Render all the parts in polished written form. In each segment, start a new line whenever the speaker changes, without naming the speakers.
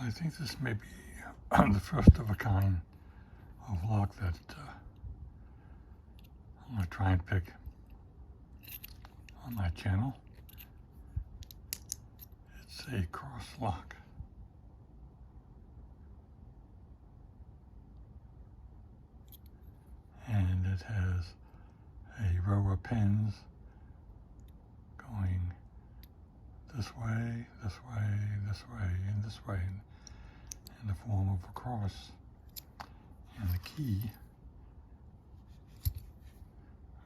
I think this may be the first of a kind of lock that I'm going to try and pick on my channel. It's a cross lock. And it has a row of pins going this way, this way, this way, and this way in the form of a cross. And the key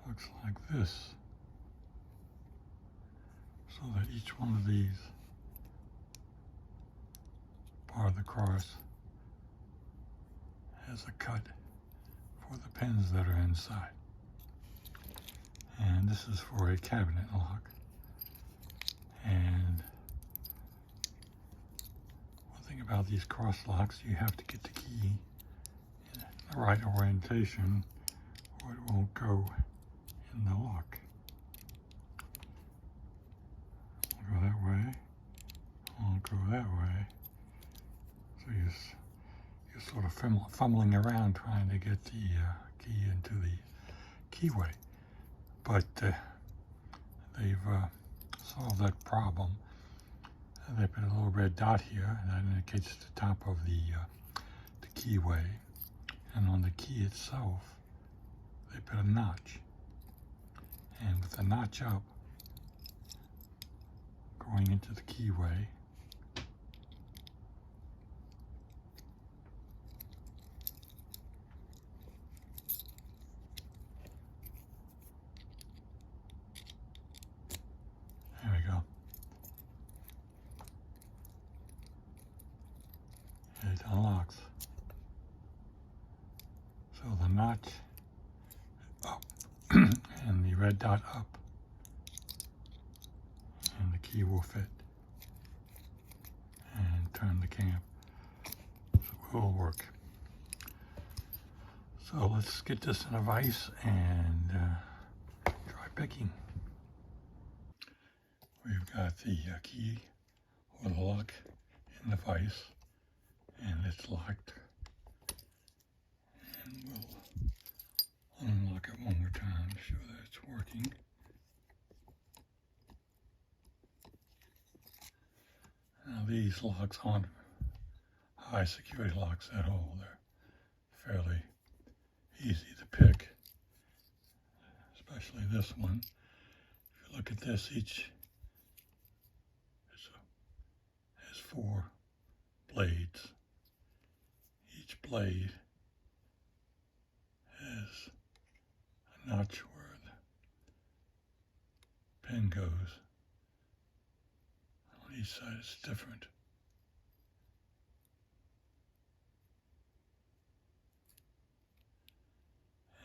looks like this, so that each one of these part of the cross has a cut for the pins that are inside. And this is for a cabinet lock. And one thing about these cross locks, you have to get the key in the right orientation or it won't go in the lock. I'll go that way, I'll go that way. So you're sort of fumbling around trying to get the key into the keyway. But they've solved that problem. They put a little red dot here, and that indicates the top of the keyway. And on the key itself, they put a notch. And with the notch up, going into the keyway, there we go. It unlocks. So the notch up and the red dot up, and the key will fit and turn the cam. So it will work. So let's get this in a vise and try picking. We've got the key or the lock in the vise, and it's locked. And we'll unlock it one more time to show that it's working. Now these locks aren't high security locks at all. They're fairly easy to pick, especially this one. If you look at this, each has 4 blades. Each blade has a notch where the pin goes. On each side it's different.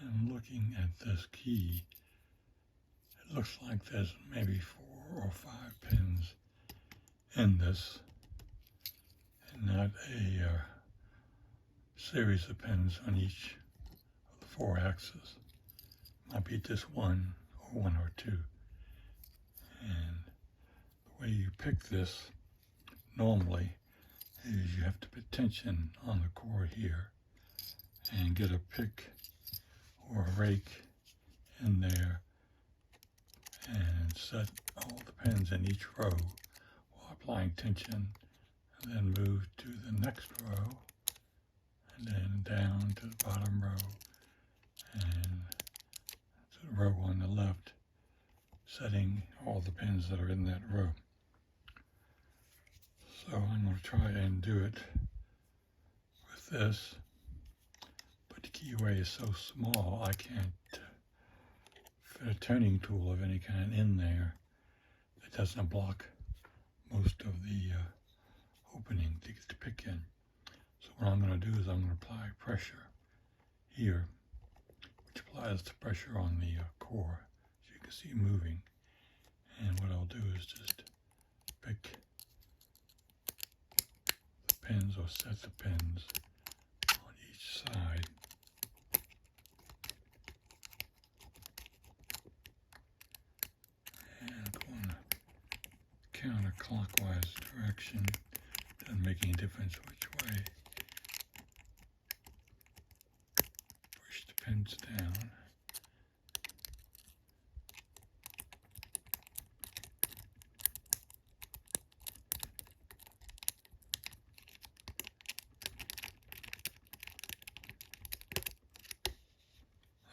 And looking at this key, it looks like there's maybe 4 or 5 pins in this, and not a series of pins on each of the 4 axes. Might be just 1 or 1 or 2. And the way you pick this normally is you have to put tension on the core here and get a pick or a rake in there and set all the pins in each row while applying tension, and then move to the next row, and then down to the bottom row and to the row on the left, setting all the pins that are in that row. So I'm going to try and do it with this, but the keyway is so small I can't fit a turning tool of any kind in there that doesn't block most of the opening to get the pick in. So what I'm going to do is I'm going to apply pressure here, which applies the pressure on the core, as you can see moving. And what I'll do is just pick the pins or set the pins on each side. And go in a counterclockwise direction Doesn't make any difference which way. Push the pins down.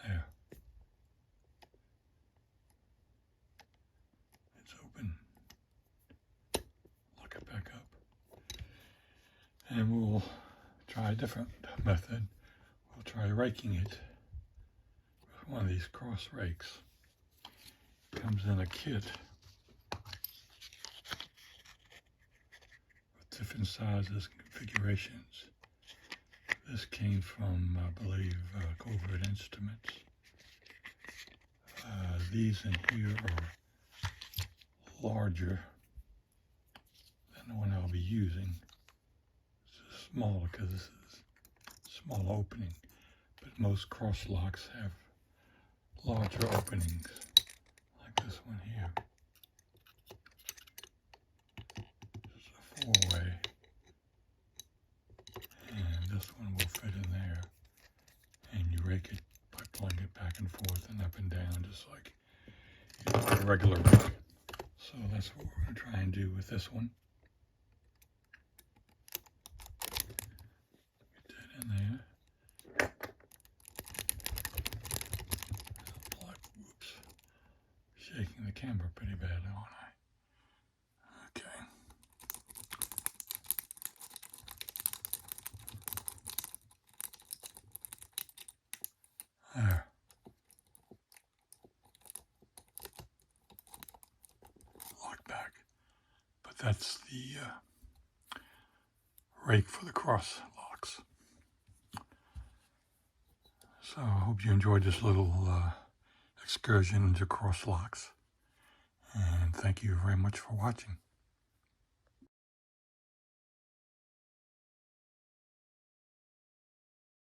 There. It's open. Lock it back up. And we'll try a different method. We'll try raking it with one of these cross rakes. It comes in a kit with different sizes and configurations. This came from, I believe, Covert Instruments. These in here are larger than the one I'll be using. It's smaller because this is a small opening, but most cross locks have larger openings, like this one here. This is a 4-way, and this one will fit in there, and you rake it by pulling it back and forth and up and down, just like you do a regular rake. So that's what we're going to try and do with this one. Get that in there. Whoops. Shaking the camera pretty bad, aren't I? Okay. There. Lock back. But that's the rake for the cross locks. So I hope you enjoyed this little excursion into cross locks. And thank you very much for watching.